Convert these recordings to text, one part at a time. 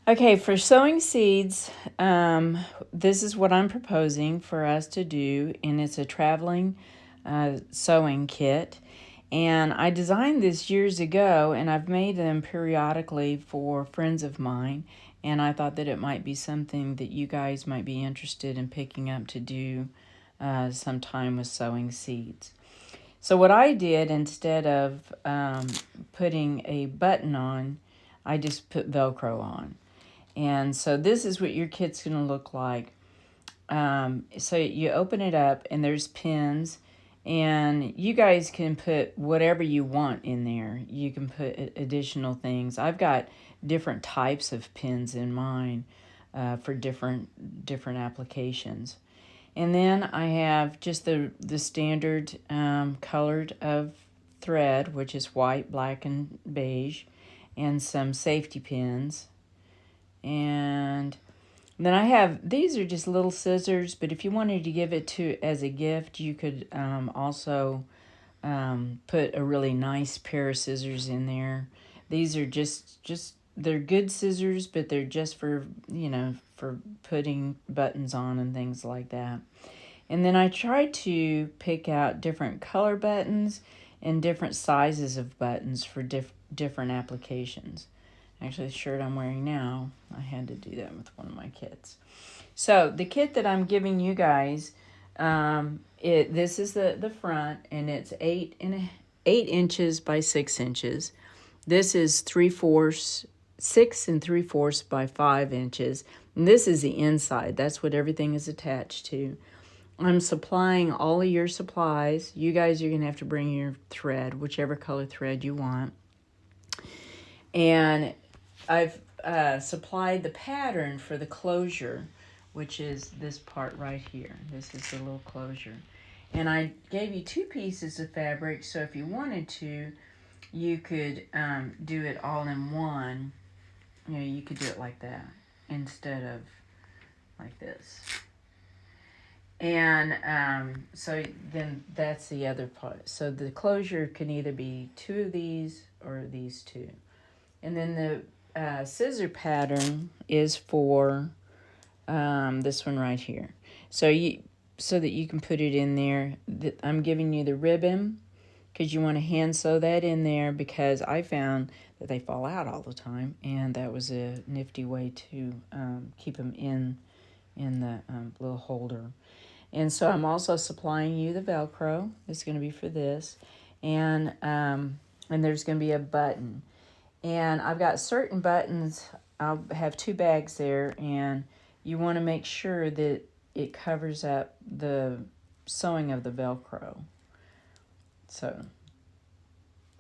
Okay, for sewing seeds, this is what I'm proposing for us to do, and it's a traveling sewing kit. And I designed this years ago, and I've made them periodically for friends of mine. And I thought that it might be something that you guys might be interested in picking up to do sometime with sewing seeds. So what I did, instead of putting a button on, I just put Velcro on. And so this is what your kit's going to look like. So you open it up and there's pins, and you guys can put whatever you want in there. You can put additional things. I've got different types of pins in mine for different applications. And then I have just the standard colored of thread, which is white, black, and beige, and some safety pins. And then I have, these are just little scissors, but if you wanted to give it to as a gift, you could also put a really nice pair of scissors in there. These are just they're good scissors, but they're just for, for putting buttons on and things like that. And then I tried to pick out different color buttons and different sizes of buttons for different applications. Actually, the shirt I'm wearing now, I had to do that with one of my kits. So the kit that I'm giving you guys, this is the front, and it's 8 inches by 6 inches. This is 6 3/4 by 5 inches. And this is the inside. That's what everything is attached to. I'm supplying all of your supplies. You guys are going to have to bring your thread, whichever color thread you want. And I've supplied the pattern for the closure, which is this part right here. This is the little closure. And I gave you 2 pieces of fabric, so if you wanted to, you could do it all in one. You could do it like that instead of like this. And so then that's the other part. So the closure can either be 2 of these or these 2. And then the scissor pattern is for this one right here. So that you can put it in there. I'm giving you the ribbon because you want to hand sew that in there, because I found that they fall out all the time, and that was a nifty way to keep them in the little holder. And so I'm also supplying you the Velcro. It's going to be for this, and there's going to be a button. And I've got certain buttons. I'll have 2 bags there, and you want to make sure that it covers up the sewing of the Velcro. So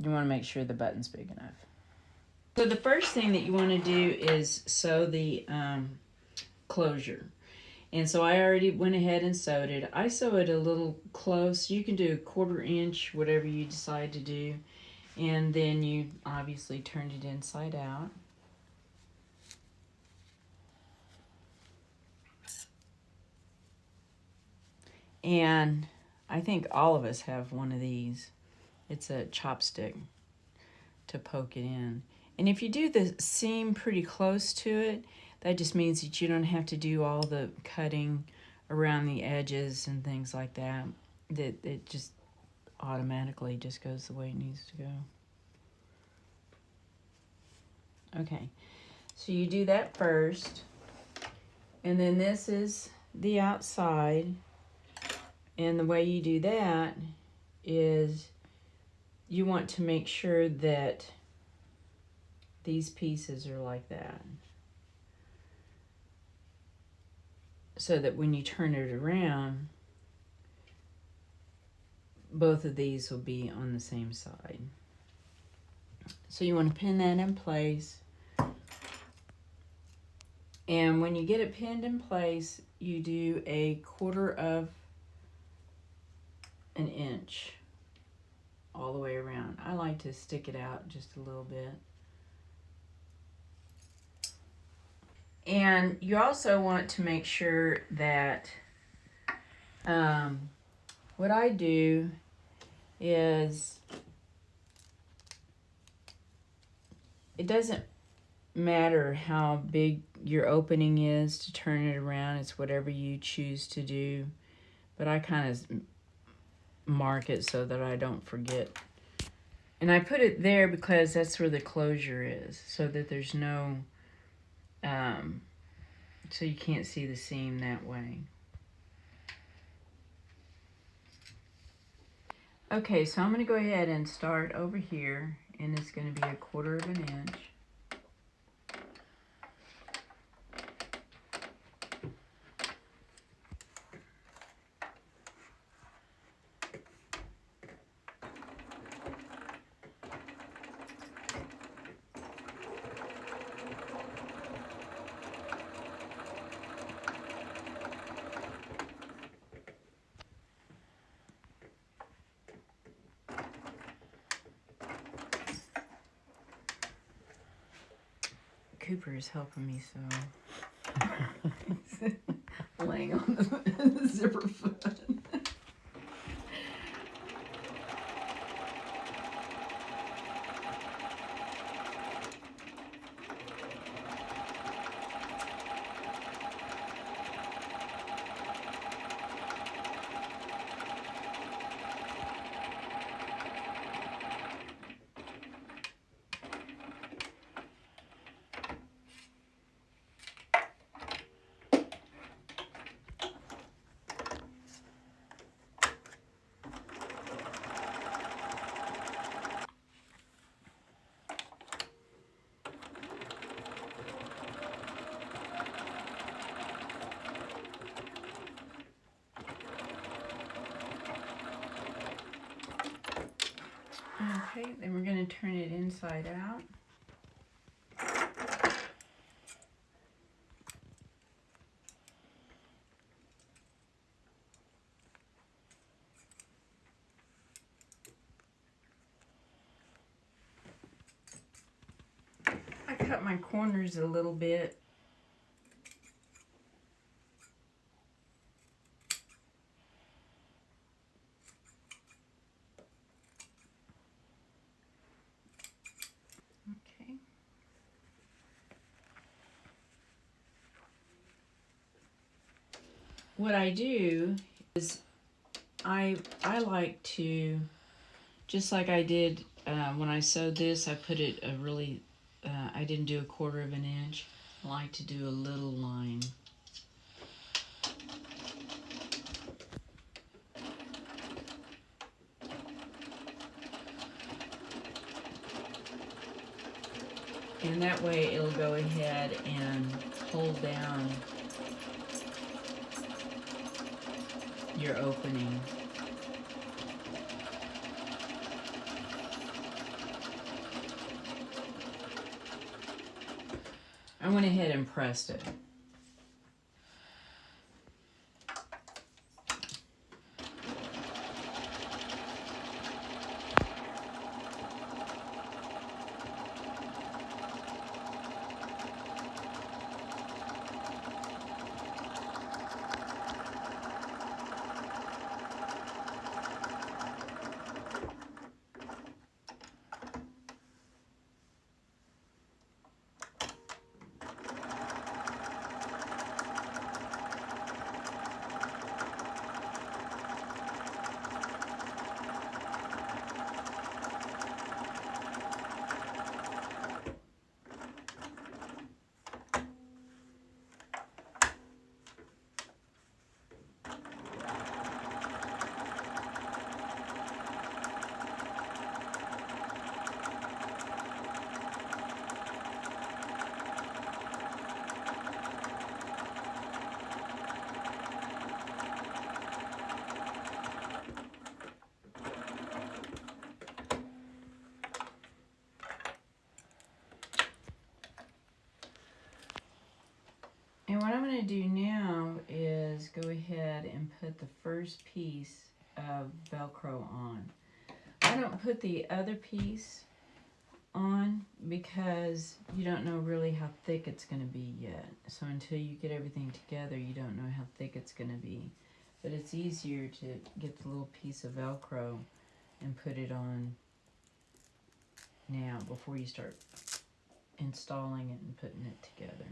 you want to make sure the button's big enough. So the first thing that you want to do is sew the closure. And so I already went ahead and sewed it. I sew it a little close. You can do 1/4 inch, whatever you decide to do. And then you obviously turned it inside out. And I think all of us have one of these. It's a chopstick to poke it in. And if you do the seam pretty close to it, that just means that you don't have to do all the cutting around the edges and things like that. That it just automatically just goes the way it needs to go. Okay, so you do that first, and then this is the outside. And the way you do that is you want to make sure that these pieces are like that, so that when you turn it around, both of these will be on the same side. So you want to pin that in place. And when you get it pinned in place, you do a 1/4 of an inch all the way around. I like to stick it out just a little bit. And you also want to make sure that what I do is it doesn't matter how big your opening is to turn it around. It's whatever you choose to do. But I kind of mark it so that I don't forget. And I put it there because that's where the closure is, so that there's no, so you can't see the seam that way. Okay, so I'm going to go ahead and start over here, and it's going to be 1/4 of an inch. Cooper is helping me so. Laying on the zipper foot. Okay, then we're going to turn it inside out. I cut my corners a little bit. Okay. What I do is I like to, just like I did when I sewed this, I put it a really, I didn't do 1/4 of an inch. I like to do a little line. And that way it'll go ahead and hold down your opening. I went ahead and pressed it. And what I'm going to do now is go ahead and put the first piece of Velcro on. I don't put the other piece on because you don't know really how thick it's going to be yet. So until you get everything together, you don't know how thick it's going to be. But it's easier to get the little piece of Velcro and put it on now before you start installing it and putting it together.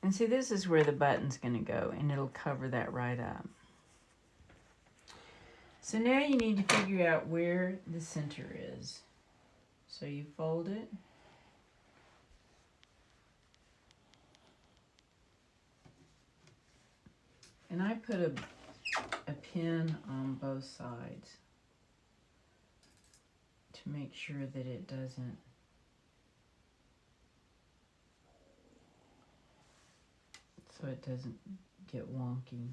And see, this is where the button's going to go, and it'll cover that right up. So now you need to figure out where the center is. So you fold it. And I put a pin on both sides to make sure that it doesn't get wonky.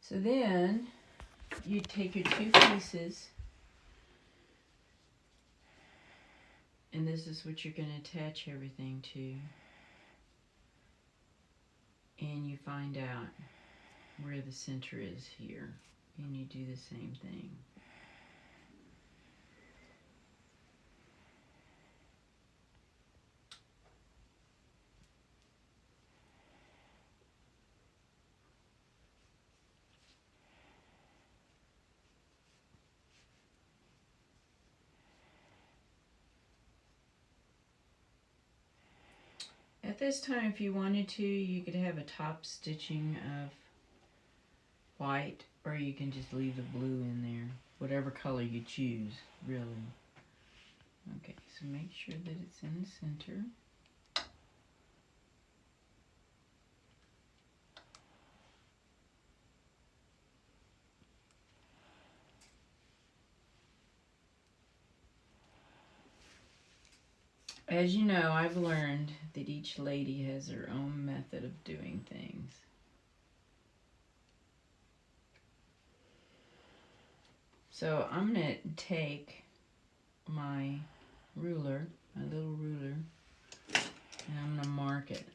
So then you take your two pieces, and this is what you're going to attach everything to, and you find out where the center is here, and you do the same thing. At this time, if you wanted to, you could have a top stitching of white, or you can just leave the blue in there, whatever color you choose, really. Okay, so make sure that it's in the center. As you know, I've learned that each lady has her own method of doing things. So I'm going to take my ruler, my little ruler, and I'm going to mark it.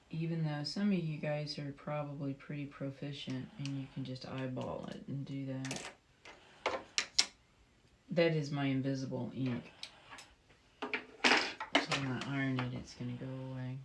Even though some of you guys are probably pretty proficient and you can just eyeball it and do that. That is my invisible ink. So when I iron it, it's going to go away.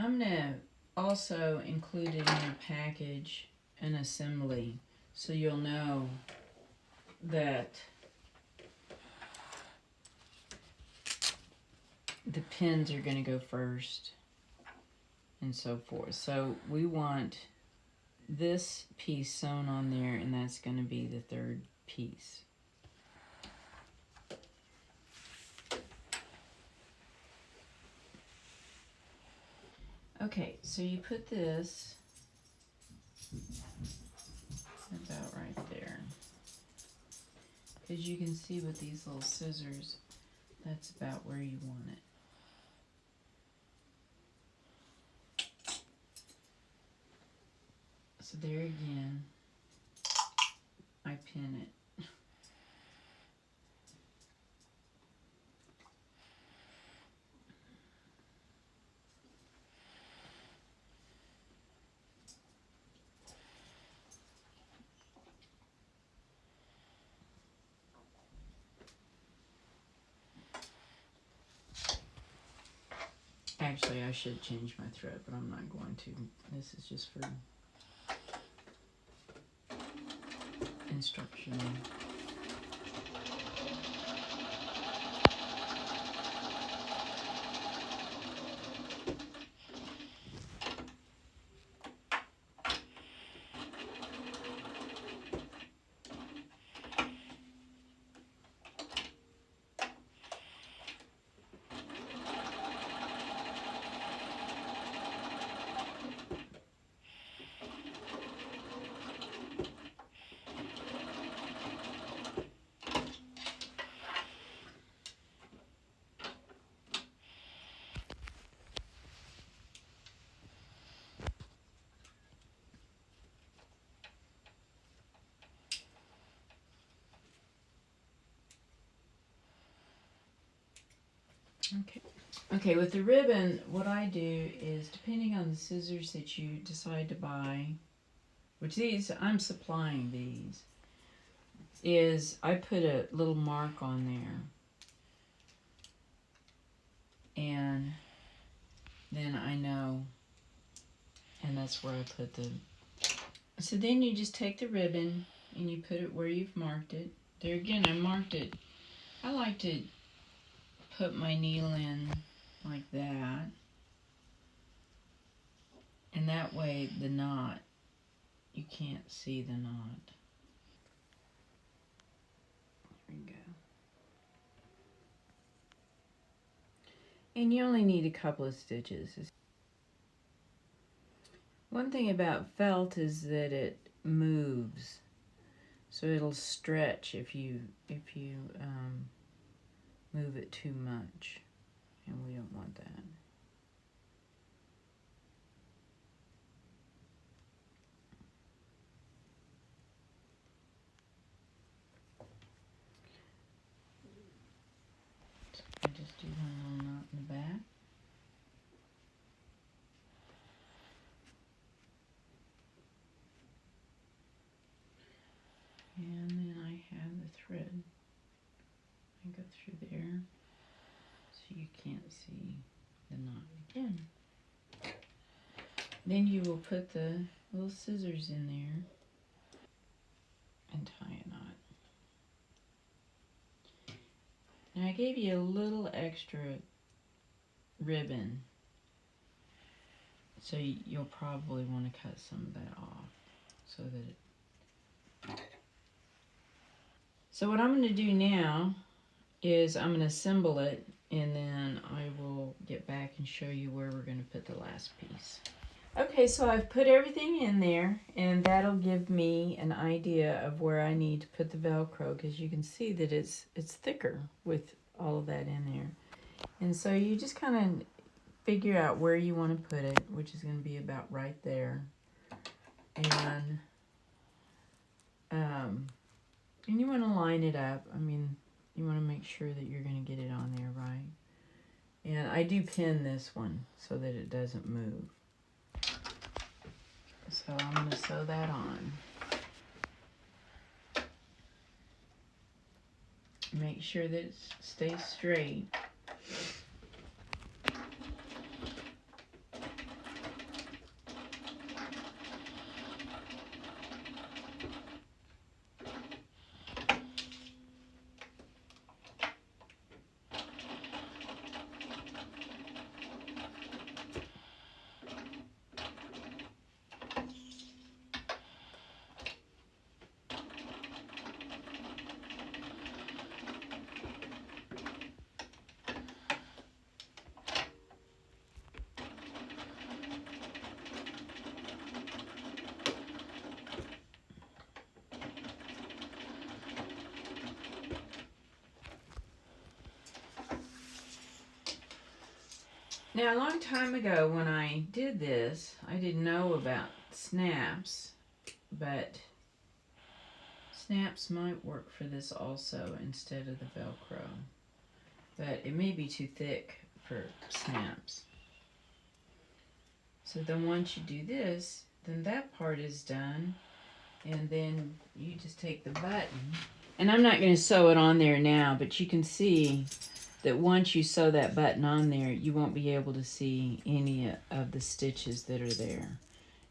I'm going to also include in your package an assembly so you'll know that the pins are going to go first and so forth. So we want this piece sewn on there, and that's going to be the third piece. Okay, so you put this about right there. As you can see with these little scissors, that's about where you want it. So there again, I pin it. Actually, I should change my thread, but I'm not going to. This is just for instruction. Okay. Okay, with the ribbon, what I do is, depending on the scissors that you decide to buy, which these, I'm supplying these, is I put a little mark on there. And then I know, and that's where I put the, so then you just take the ribbon and you put it where you've marked it. There again, I marked it. I like to put my needle in like that. And that way the knot, you can't see the knot. There we go. And you only need a couple of stitches. One thing about felt is that it moves, so it'll stretch if you move it too much, and we don't want that. So I just do one little knot in the back. And then I have the thread. I go through there so you can't see the knot again. Then you will put the little scissors in there and tie a knot. Now I gave you a little extra ribbon, so you'll probably want to cut some of that off so that it. So what I'm going to do now is I'm going to assemble it, and then I will get back and show you where we're going to put the last piece. Okay, so I've put everything in there, and that'll give me an idea of where I need to put the Velcro, because you can see that it's thicker with all of that in there. And so you just kind of figure out where you want to put it, which is going to be about right there. And you want to line it up. I mean, you want to make sure that you're going to get it on there right. And I do pin this one so that it doesn't move. So I'm going to sew that on. Make sure that it stays straight. Now, a long time ago when I did this, I didn't know about snaps, but snaps might work for this also instead of the Velcro. But it may be too thick for snaps. So then once you do this, then that part is done. And then you just take the button. And I'm not going to sew it on there now, but you can see that once you sew that button on there, you won't be able to see any of the stitches that are there.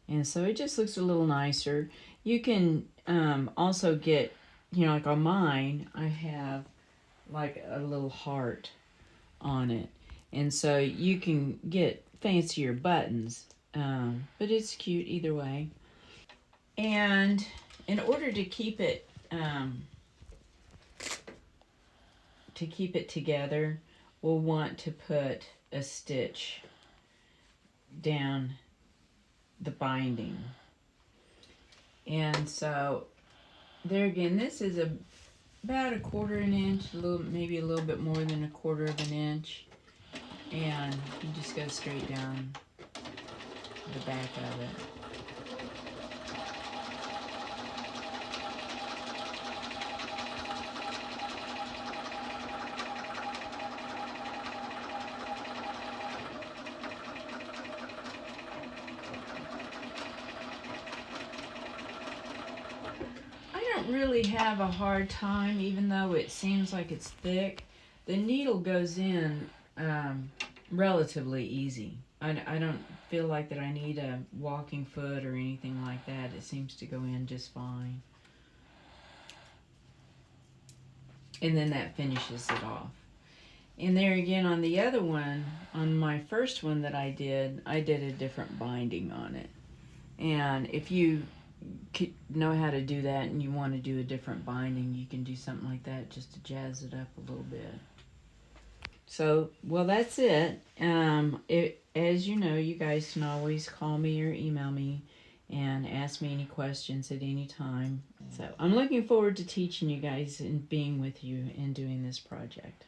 And so it just looks a little nicer. You can also get, like on mine, I have like a little heart on it. And so you can get fancier buttons, but it's cute either way. And in order to keep it together, we'll want to put a stitch down the binding. And so there again, this is about 1/4 inch, maybe a little bit more than 1/4 inch, and you just go straight down the back of it. I don't really have a hard time, even though it seems like it's thick. The needle goes in relatively easy. I don't feel like that I need a walking foot or anything like that. It seems to go in just fine. And then that finishes it off. And there again on the other one, on my first one that I did a different binding on it. And if you know how to do that and you want to do a different binding, you can do something like that just to jazz it up a little bit. So, well, that's it. As you know, you guys can always call me or email me and ask me any questions at any time. So I'm looking forward to teaching you guys and being with you and doing this project.